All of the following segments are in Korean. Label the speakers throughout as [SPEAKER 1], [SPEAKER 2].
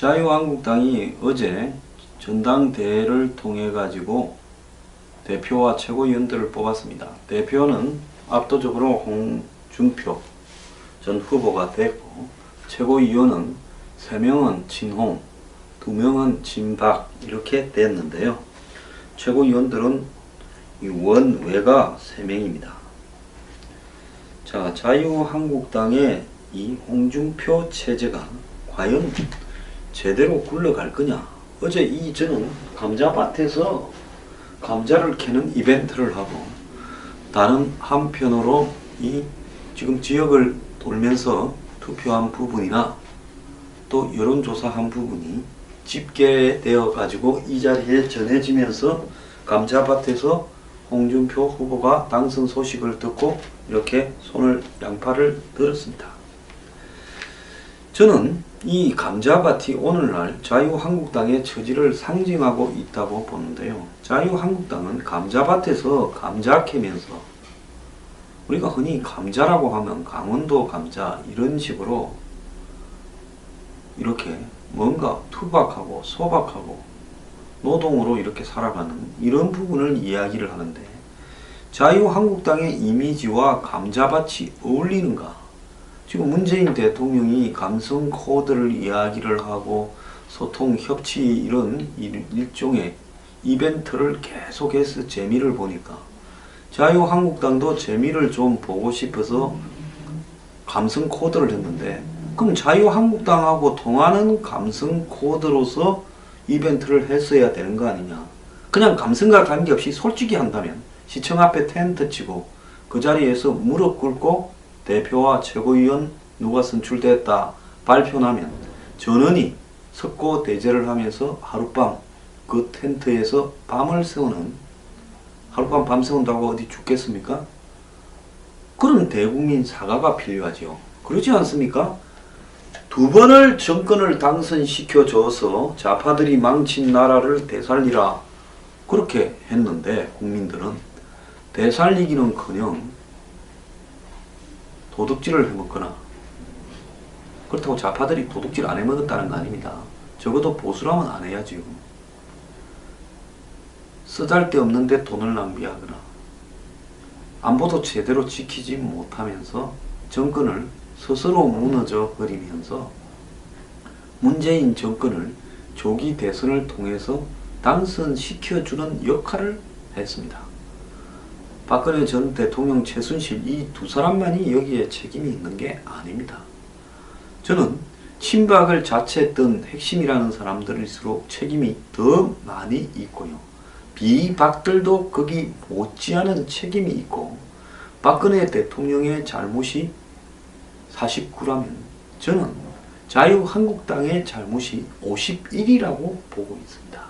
[SPEAKER 1] 자유한국당이 어제 전당대회를 통해 가지고 대표와 최고위원들을 뽑았습니다. 대표는 압도적으로 홍준표 전 후보가 됐고, 최고위원은 3명은 진홍, 2명은 진박 이렇게 됐는데요. 최고위원들은 원, 외가 3명입니다. 자, 자유한국당의 이 홍준표 체제가 과연 제대로 굴러갈 거냐. 어제 저는 감자밭에서 감자를 캐는 이벤트를 하고, 다른 한편으로 지금 지역을 돌면서 투표한 부분이나 또 여론조사한 부분이 집계되어 가지고 이 자리에 전해지면서 감자밭에서 홍준표 후보가 당선 소식을 듣고 이렇게 양팔을 들었습니다. 저는 이 감자밭이 오늘날 자유한국당의 처지를 상징하고 있다고 보는데요. 자유한국당은 감자밭에서 감자 캐면서, 우리가 흔히 감자라고 하면 강원도 감자 이런 식으로 이렇게 뭔가 투박하고 소박하고 노동으로 이렇게 살아가는 이런 부분을 이야기를 하는데, 자유한국당의 이미지와 감자밭이 어울리는가? 지금 문재인 대통령이 감성 코드를 이야기를 하고 소통, 협치 이런 일종의 이벤트를 계속해서 재미를 보니까 자유한국당도 재미를 좀 보고 싶어서 감성 코드를 했는데, 그럼 자유한국당하고 통하는 감성 코드로서 이벤트를 했어야 되는 거 아니냐. 그냥 감성과 관계없이 솔직히 한다면 시청 앞에 텐트 치고 그 자리에서 무릎 꿇고 대표와 최고위원 누가 선출됐다 발표나면 전원이 석고 대제를 하면서 하룻밤 그 텐트에서 밤을 새우는, 하룻밤 밤 새운다고 어디 죽겠습니까? 그런 대국민 사과가 필요하죠. 그러지 않습니까? 2번을 정권을 당선시켜줘서 좌파들이 망친 나라를 되살리라 그렇게 했는데, 국민들은 되살리기는커녕 도둑질을 해먹거나, 그렇다고 좌파들이 도둑질 안 해먹었다는 거 아닙니다. 적어도 보수라면 안 해야지요. 쓰잘데없는데 돈을 낭비하거나 안보도 제대로 지키지 못하면서 정권을 스스로 무너져 버리면서 문재인 정권을 조기 대선을 통해서 당선시켜주는 역할을 했습니다. 박근혜 전 대통령, 최순실 이 2사람만이 여기에 책임이 있는 게 아닙니다. 저는 친박을 자처했던 핵심이라는 사람들일수록 책임이 더 많이 있고요. 비박들도 거기 못지않은 책임이 있고, 박근혜 대통령의 잘못이 49라면 저는 자유한국당의 잘못이 51이라고 보고 있습니다.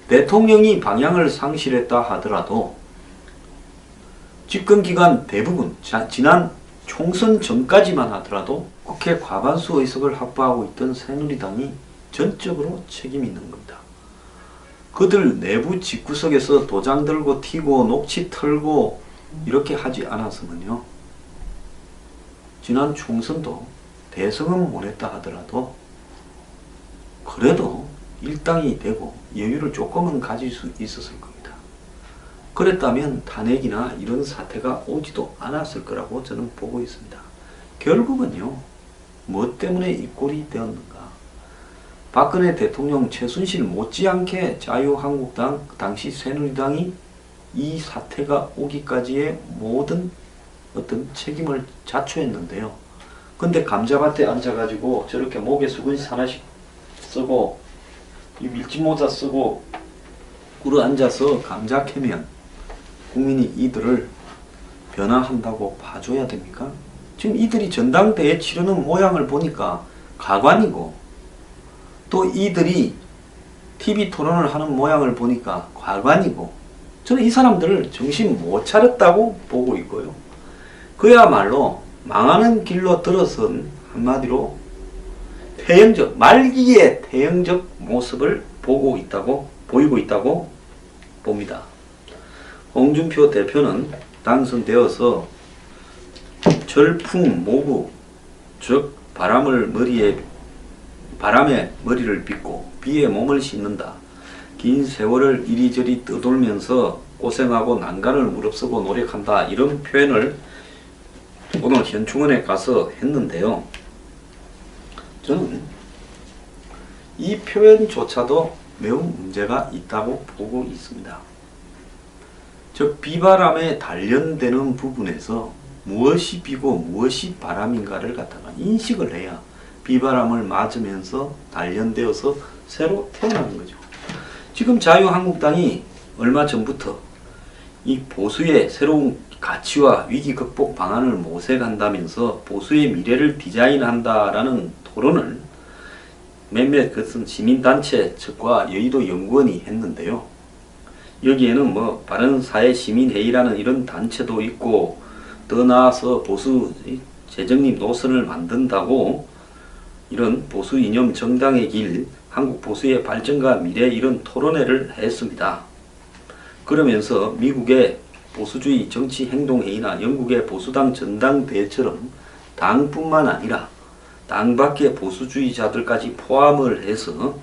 [SPEAKER 1] 대통령이 방향을 상실했다 하더라도 집권기간 대부분, 지난 총선 전까지만 하더라도 국회 과반수 의석을 확보하고 있던 새누리당이 전적으로 책임이 있는 겁니다. 그들 내부 집구석에서 도장 들고 튀고 녹취 털고 이렇게 하지 않았으면요, 지난 총선도 대성은 못했다 하더라도 그래도 일당이 되고 여유를 조금은 가질 수 있었을 겁니다. 그랬다면 탄핵이나 이런 사태가 오지도 않았을 거라고 저는 보고 있습니다. 결국은요, 뭐 때문에 이 꼴이 되었는가? 박근혜 대통령, 최순실 못지않게 자유한국당, 당시 새누리당이 이 사태가 오기까지의 모든 어떤 책임을 자초했는데요. 근데 감자밭에 앉아가지고 저렇게 목에 수건씩 하나씩 쓰고 이 밀짚모자 쓰고 꿇어 앉아서 감자 캐면 국민이 이들을 변화한다고 봐줘야 됩니까? 지금 이들이 전당대회 치르는 모양을 보니까 가관이고, 또 이들이 TV 토론을 하는 모양을 보니까 과관이고, 저는 이 사람들을 정신 못 차렸다고 보고 있고요. 그야말로 망하는 길로 들어선, 한마디로 말기의 태형적 모습을 보이고 있다고 봅니다. 홍준표 대표는 당선되어서 절풍 모구, 즉 바람을 머리에 바람에 머리를 빗고 비에 몸을 씻는다. 긴 세월을 이리저리 떠돌면서 고생하고 난간을 무릅쓰고 노력한다. 이런 표현을 오늘 현충원에 가서 했는데요. 저는 이 표현조차도 매우 문제가 있다고 보고 있습니다. 즉 비바람에 단련되는 부분에서 무엇이 비고 무엇이 바람인가를 갖다가 인식을 해야 비바람을 맞으면서 단련되어서 새로 태어나는 거죠. 지금 자유한국당이 얼마 전부터 이 보수의 새로운 가치와 위기 극복 방안을 모색한다면서 보수의 미래를 디자인한다라는 토론을 몇몇 그것은 시민단체 측과 여의도 연구원이 했는데요. 여기에는 뭐 바른사회 시민회의라는 이런 단체도 있고 더 나아서 보수 재정립 노선을 만든다고 이런 보수 이념 정당의 길, 한국 보수의 발전과 미래 이런 토론회를 했습니다. 그러면서 미국의 보수주의 정치행동회의나 영국의 보수당 전당대회처럼 당뿐만 아니라 당 밖의 보수주의자들까지 포함을 해서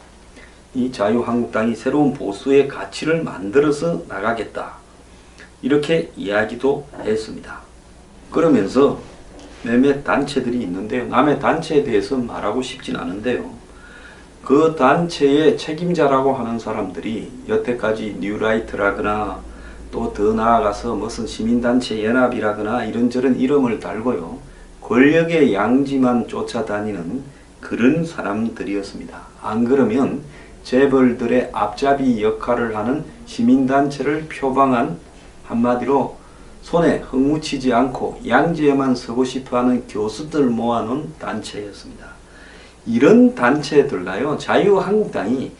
[SPEAKER 1] 이 자유한국당이 새로운 보수의 가치를 만들어서 나가겠다. 이렇게 이야기도 했습니다. 그러면서 몇몇 단체들이 있는데요. 남의 단체에 대해서 말하고 싶진 않은데요. 그 단체의 책임자라고 하는 사람들이 여태까지 뉴라이트라거나 또 더 나아가서 무슨 시민단체 연합이라거나 이런저런 이름을 달고요. 권력의 양지만 쫓아다니는 그런 사람들이었습니다. 안 그러면 재벌들의 앞잡이 역할을 하는 시민단체를 표방한 한마디로 손에 흙 묻히지 않고 양지에만 서고 싶어하는 교수들 모아놓은 단체였습니다. 이런 단체들과요. 자유한국당이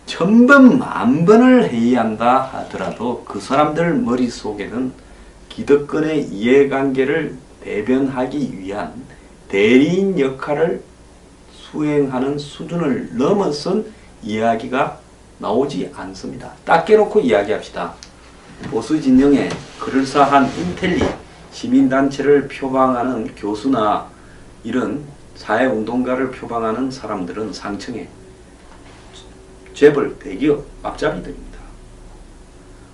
[SPEAKER 1] 천번 만번을 회의한다 하더라도 그 사람들 머릿속에는 기득권의 이해관계를 대변하기 위한 대리인 역할을 수행하는 수준을 넘어선 이야기가 나오지 않습니다. 딱 깨놓고 이야기합시다. 보수 진영에 그럴싸한 인텔리 시민단체를 표방하는 교수나 이런 사회운동가를 표방하는 사람들은 상층에 재벌 대기업 앞잡이들입니다.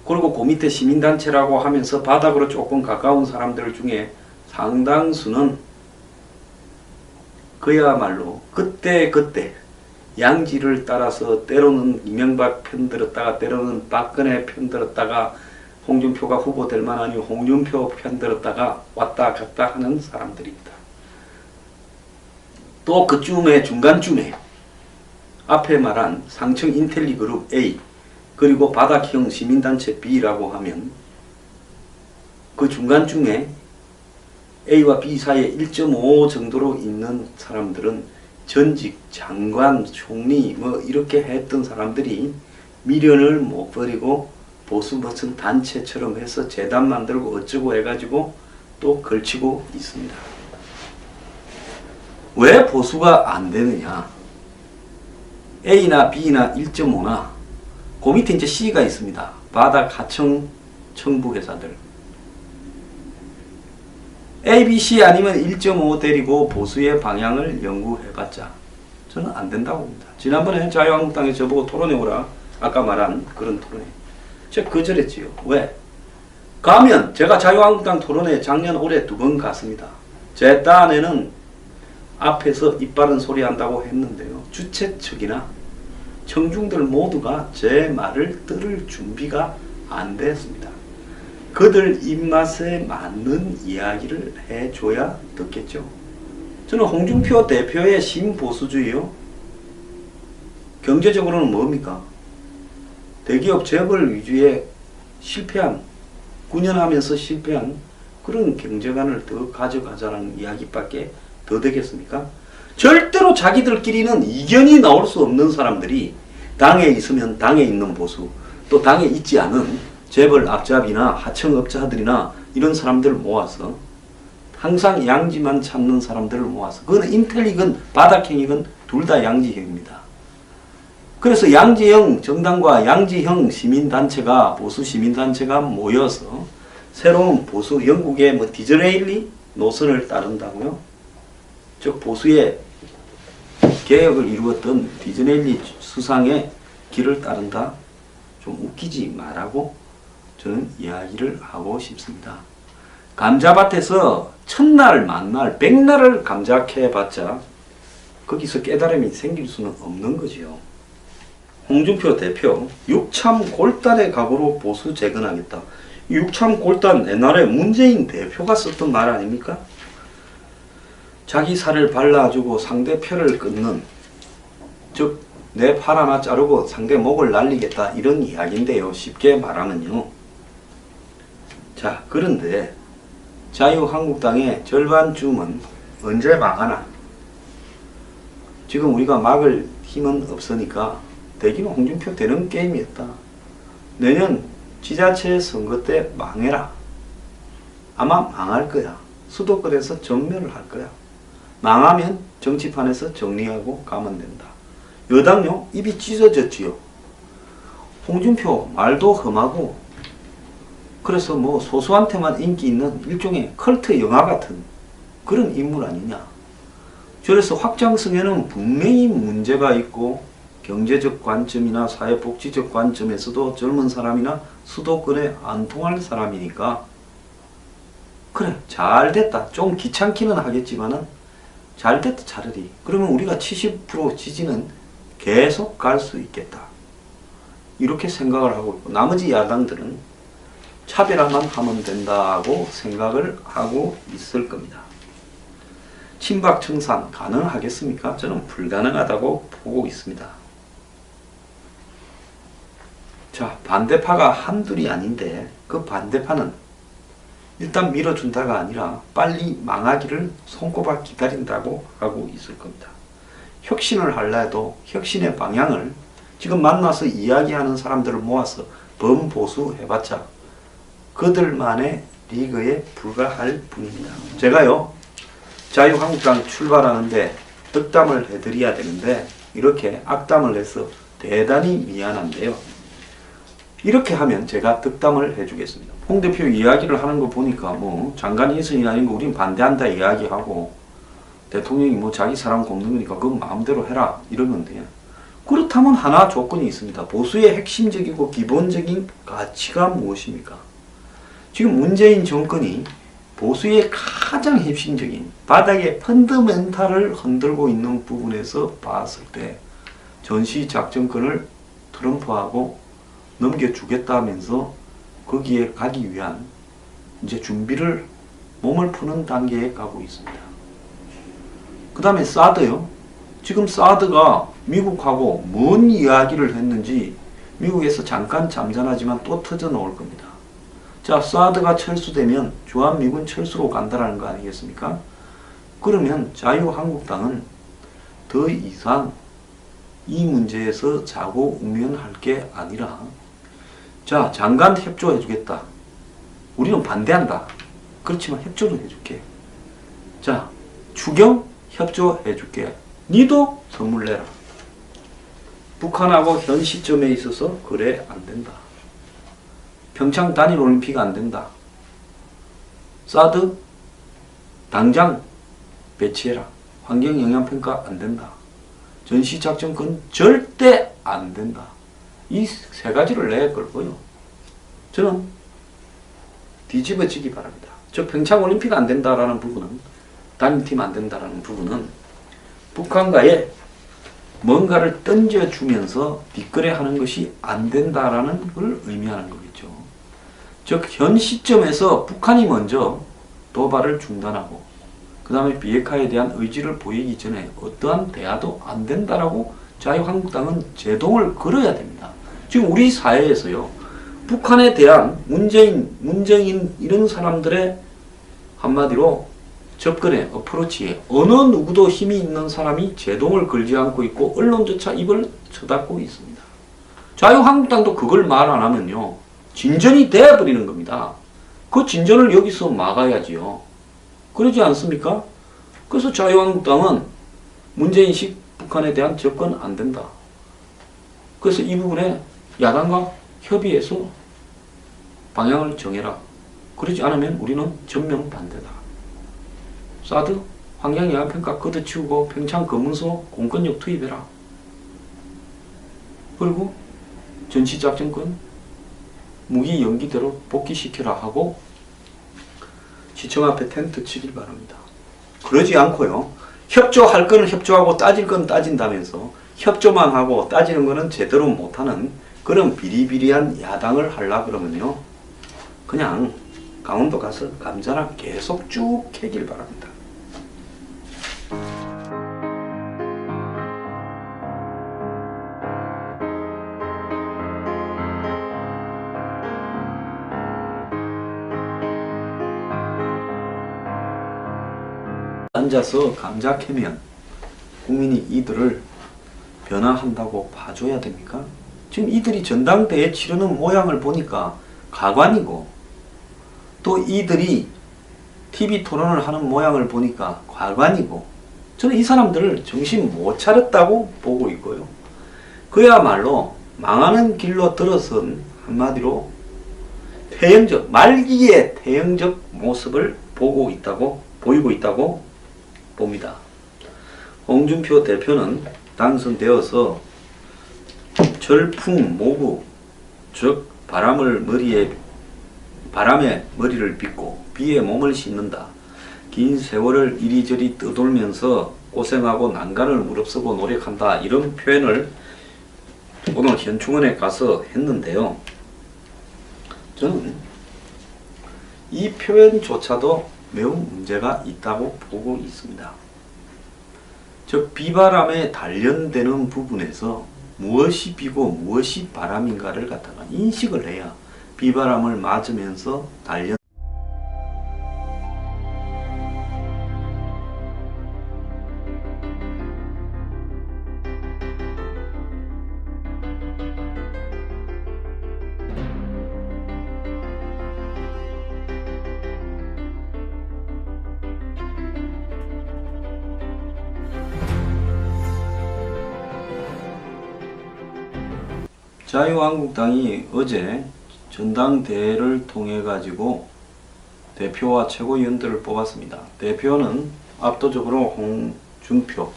[SPEAKER 1] 그리고 그 밑에 시민단체라고 하면서 바닥으로 조금 가까운 사람들 중에 상당수는 그야말로 그때 양지를 따라서 때로는 이명박 편들었다가 때로는 박근혜 편들었다가 홍준표가 후보 될 만하니 홍준표 편들었다가 왔다 갔다 하는 사람들입니다. 또 그쯤에 중간쯤에 앞에 말한 상층 인텔리 그룹 A 그리고 바닥형 시민단체 B라고 하면 그 중간쯤에 A와 B 사이에 1.5 정도로 있는 사람들은 전직 장관, 총리 뭐 이렇게 했던 사람들이 미련을 못 버리고 보수 무슨 단체처럼 해서 재단 만들고 어쩌고 해가지고 또 걸치고 있습니다. 왜 보수가 안 되느냐? A나 B나 1.5나 그 밑에 이제 C가 있습니다. 바닥 하청 청부 회사들. A, B, C 아니면 1.5 데리고 보수의 방향을 연구해봤자 저는 안 된다고 봅니다. 지난번에 자유한국당에 저보고 토론해 오라 아까 말한 그런 토론회 제가 거절했지요. 왜? 가면 제가 자유한국당 토론회 작년 올해 2번 갔습니다. 제 딴에는 앞에서 입바른 소리 한다고 했는데요. 주최 측이나 청중들 모두가 제 말을 들을 준비가 안 됐습니다. 그들 입맛에 맞는 이야기를 해줘야 듣겠죠. 저는 홍준표 대표의 신보수주의요. 경제적으로는 뭡니까? 대기업 재벌 위주의 실패한, 9년 하면서 실패한 그런 경제관을 더 가져가자는 이야기밖에 더 되겠습니까? 절대로 자기들끼리는 이견이 나올 수 없는 사람들이 당에 있으면 당에 있는 보수, 또 당에 있지 않은 재벌 앞잡이나 하청업자들이나 이런 사람들을 모아서 항상 양지만 찾는 사람들을 모아서 그거는 인텔리건 바닥형이건 둘 다 양지형입니다. 그래서 양지형 정당과 양지형 시민단체가 보수 시민단체가 모여서 새로운 보수 영국의 뭐 디즈레일리 노선을 따른다고요. 즉 보수의 개혁을 이루었던 디즈넬리 수상의 길을 따른다? 좀 웃기지 말라고 저는 이야기를 하고 싶습니다. 감자밭에서 첫날, 만날, 백날을 감자 캐봤자 거기서 깨달음이 생길 수는 없는 거지요. 홍준표 대표, 육참 골단의 각오로 보수 재건하겠다. 육참 골단 옛날에 문재인 대표가 썼던 말 아닙니까? 자기 살을 발라주고 상대 뼈를 끊는, 즉 내 팔 하나 자르고 상대 목을 날리겠다, 이런 이야기인데요. 쉽게 말하면요. 자, 그런데 자유한국당의 절반쯤은 언제 망하나? 지금 우리가 막을 힘은 없으니까 대기는 홍준표 되는 게임이었다. 내년 지자체 선거 때 망해라. 아마 망할 거야. 수도권에서 전멸을 할 거야. 망하면 정치판에서 정리하고 가면 된다. 여당요, 입이 찢어졌지요. 홍준표 말도 험하고, 그래서 뭐 소수한테만 인기 있는 일종의 컬트 영화 같은 그런 인물 아니냐. 그래서 확장성에는 분명히 문제가 있고, 경제적 관점이나 사회복지적 관점에서도 젊은 사람이나 수도권에 안 통할 사람이니까, 그래 잘 됐다. 좀 귀찮기는 하겠지만은 잘 됐다 차라리. 그러면 우리가 70% 지지는 계속 갈 수 있겠다. 이렇게 생각을 하고 있고, 나머지 야당들은 차별화만 하면 된다고 생각을 하고 있을 겁니다. 친박 청산 가능하겠습니까? 저는 불가능하다고 보고 있습니다. 자, 반대파가 한둘이 아닌데 그 반대파는 일단 밀어준다가 아니라 빨리 망하기를 손꼽아 기다린다고 하고 있을 겁니다. 혁신을 하려 해도 혁신의 방향을 지금 만나서 이야기하는 사람들을 모아서 범보수 해봤자 그들만의 리그에 불과할 뿐입니다. 제가요, 자유한국당 출발하는데 득담을 해드려야 되는데 이렇게 악담을 해서 대단히 미안한데요. 이렇게 하면 제가 득담을 해주겠습니다. 홍 대표 이야기를 하는 거 보니까 뭐 장관 인선이 아닌 거 우린 반대한다 이야기하고, 대통령이 뭐 자기 사람 굽는 거니까 그건 마음대로 해라 이러는데, 그렇다면 하나 조건이 있습니다. 보수의 핵심적이고 기본적인 가치가 무엇입니까? 지금 문재인 정권이 보수의 가장 핵심적인 바닥의 펀더멘탈을 흔들고 있는 부분에서 봤을 때 전시작전권을 트럼프하고 넘겨주겠다면서 거기에 가기 위한 이제 준비를 몸을 푸는 단계에 가고 있습니다. 그 다음에 사드요. 지금 사드가 미국하고 뭔 이야기를 했는지 미국에서 잠깐 잠잠하지만 또 터져 나올 겁니다. 자, 사드가 철수되면 주한미군 철수로 간다라는 거 아니겠습니까? 그러면 자유한국당은 더 이상 이 문제에서 자고우면할 게 아니라, 자, 장관 협조해주겠다. 우리는 반대한다. 그렇지만 협조를 해줄게. 자, 추경 협조해줄게. 니도 선물 내라. 북한하고 현 시점에 있어서 그래 안 된다. 평창 단일 올림픽 안 된다. 사드 당장 배치해라. 환경영향평가 안 된다. 전시작전권 절대 안 된다. 이 세 가지를 내걸고요. 저는 뒤집어지기 바랍니다. 저 평창 올림픽 안 된다라는 부분은, 단일팀 안 된다라는 부분은 북한과의 뭔가를 던져주면서 뒷거래하는 것이 안 된다라는 걸 의미하는 거겠죠. 즉 현 시점에서 북한이 먼저 도발을 중단하고 그 다음에 비핵화에 대한 의지를 보이기 전에 어떠한 대화도 안 된다라고 자유한국당은 제동을 걸어야 됩니다. 지금 우리 사회에서요, 북한에 대한 문재인 이런 사람들의 한마디로 접근에, 어프로치에 어느 누구도 힘이 있는 사람이 제동을 걸지 않고 있고 언론조차 입을 쳐닫고 있습니다. 자유한국당도 그걸 말 안 하면요, 진전이 되어버리는 겁니다. 그 진전을 여기서 막아야지요. 그러지 않습니까? 그래서 자유한국당은 문재인식 북한에 대한 접근 안 된다. 그래서 이 부분에 야당과 협의해서 방향을 정해라. 그러지 않으면 우리는 전면 반대다. 사드 환경영향평가 걷어치우고 평창 검문소 공권력 투입해라. 그리고 전시작전권 무기 연기대로 복귀시켜라 하고 시청 앞에 텐트 치길 바랍니다. 그러지 않고요. 협조할 거는 협조하고 따질 건 따진다면서 협조만 하고 따지는 거는 제대로 못하는 그런 비리비리한 야당을 하려 그러면요. 그냥 강원도 가서 감자랑 계속 쭉 캐길 바랍니다. 앉아서 감자 캐면 국민이 이들을 변화한다고 봐줘야 됩니까? 지금 이들이 전당대회 치르는 모양을 보니까 가관이고 또 이들이 TV 토론을 하는 모양을 보니까 과관이고 저는 이 사람들을 정신 못 차렸다고 보고 있고요. 그야말로 망하는 길로 들어선 한마디로 퇴행적, 말기의 퇴행적 모습을 보이고 있다고 봅니다. 홍준표 대표는 당선되어서 절풍 모부, 즉 바람에 머리를 빗고 비에 몸을 싣는다. 긴 세월을 이리저리 떠돌면서 고생하고 난간을 무릅쓰고 노력한다. 이런 표현을 오늘 현충원에 가서 했는데요. 저는 이 표현조차도 매우 문제가 있다고 보고 있습니다. 즉 비바람에 단련되는 부분에서 무엇이 비고 무엇이 바람인가를 갖다가 인식을 해야 비바람을 맞으면서 단련 자유한국당이 어제 전당대회를 통해 가지고 대표와 최고위원들을 뽑았습니다. 대표는 압도적으로 홍준표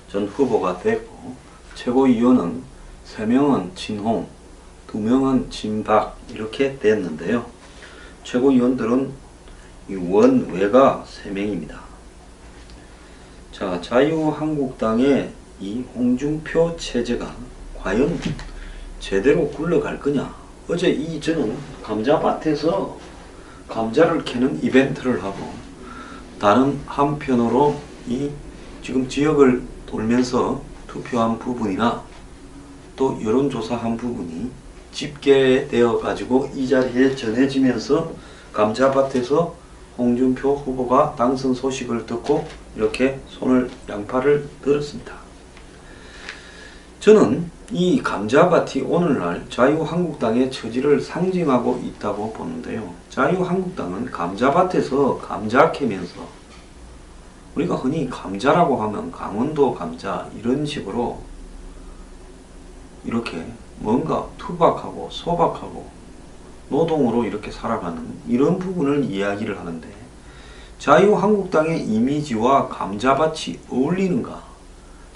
[SPEAKER 1] 전 후보가 됐고 최고위원은 3명은 진홍, 2명은 진박 이렇게 됐는데요. 최고위원들은 원, 외가 3명입니다. 자, 자유한국당의 이 홍준표 체제가 과연 제대로 굴러갈 거냐. 어제 저는 감자밭에서 감자를 캐는 이벤트를 하고 다른 한편으로 이 지금 지역을 돌면서 투표한 부분이나 또 여론조사한 부분이 집계되어 가지고 이 자리에 전해지면서 감자밭에서 홍준표 후보가 당선 소식을 듣고 이렇게 양팔을 들었습니다. 저는 이 감자밭이 오늘날 자유한국당의 처지를 상징하고 있다고 보는데요. 자유한국당은 감자밭에서 감자 캐면서 우리가 흔히 감자라고 하면 강원도 감자 이런 식으로 이렇게 뭔가 투박하고 소박하고 노동으로 이렇게 살아가는 이런 부분을 이야기를 하는데 자유한국당의 이미지와 감자밭이 어울리는가?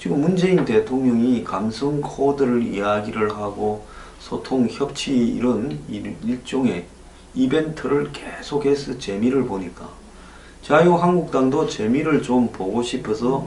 [SPEAKER 1] 지금 문재인 대통령이 감성 코드를 이야기를 하고 소통, 협치 이런 일종의 이벤트를 계속해서 재미를 보니까 자유한국당도 재미를 좀 보고 싶어서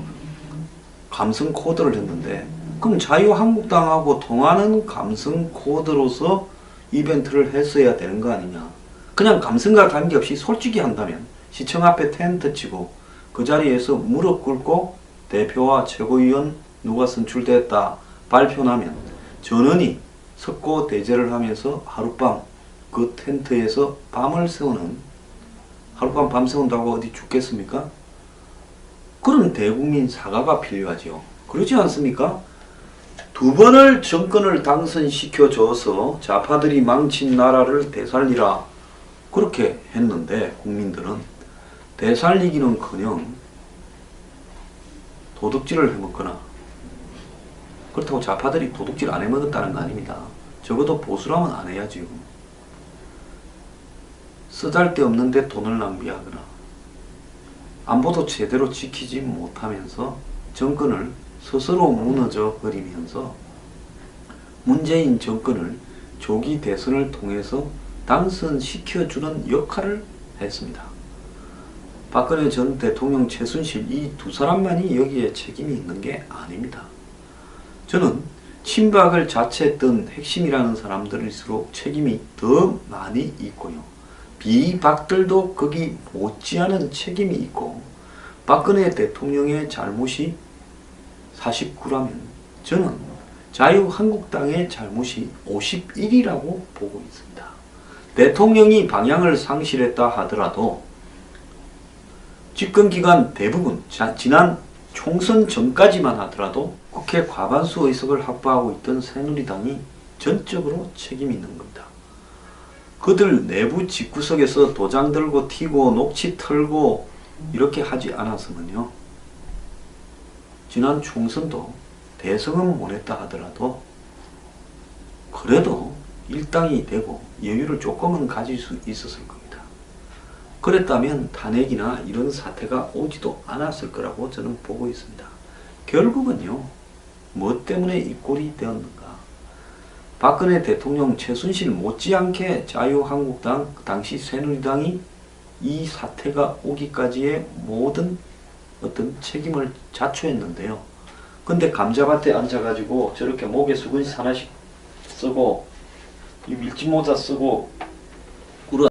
[SPEAKER 1] 감성 코드를 했는데 그럼 자유한국당하고 통하는 감성 코드로서 이벤트를 했어야 되는 거 아니냐. 그냥 감성과 관계없이 솔직히 한다면 시청 앞에 텐트 치고 그 자리에서 무릎 꿇고 대표와 최고위원 누가 선출됐다 발표나면 전원이 석고 대제를 하면서 하룻밤 그 텐트에서 밤을 새우는 하룻밤 밤 새운다고 어디 죽겠습니까? 그런 대국민 사과가 필요하죠. 그렇지 않습니까? 2번을 정권을 당선시켜줘서 좌파들이 망친 나라를 되살리라 그렇게 했는데 국민들은 되살리기는커녕 도둑질을 해먹거나 그렇다고 좌파들이 도둑질 안 해먹었다는 거 아닙니다. 적어도 보수라면 안 해야지요. 쓰잘데없는데 돈을 낭비하거나 안보도 제대로 지키지 못하면서 정권을 스스로 무너져 버리면서 문재인 정권을 조기 대선을 통해서 당선시켜주는 역할을 했습니다. 박근혜 전 대통령, 최순실 이 두 사람만이 여기에 책임이 있는 게 아닙니다. 저는 친박을 자처했던 핵심이라는 사람들일수록 책임이 더 많이 있고요. 비박들도 거기 못지않은 책임이 있고, 박근혜 대통령의 잘못이 49라면 저는 자유한국당의 잘못이 51이라고 보고 있습니다. 대통령이 방향을 상실했다 하더라도 집권기간 대부분 지난 총선 전까지만 하더라도 국회 과반수 의석을 확보하고 있던 새누리당이 전적으로 책임이 있는 겁니다. 그들 내부 집구석에서 도장 들고 튀고 녹취 털고 이렇게 하지 않았으면요, 지난 총선도 대성은 못했다 하더라도 그래도 일당이 되고 여유를 조금은 가질 수 있었을 겁니다. 그랬다면 탄핵이나 이런 사태가 오지도 않았을 거라고 저는 보고 있습니다. 결국은요, 뭐 때문에 이 꼴이 되었는가? 박근혜 대통령, 최순실 못지않게 자유한국당, 당시 새누리당이 이 사태가 오기까지의 모든 어떤 책임을 자초했는데요. 근데 감자밭에 앉아가지고 저렇게 목에 수건이 하나씩 쓰고 이 밀짚모자 쓰고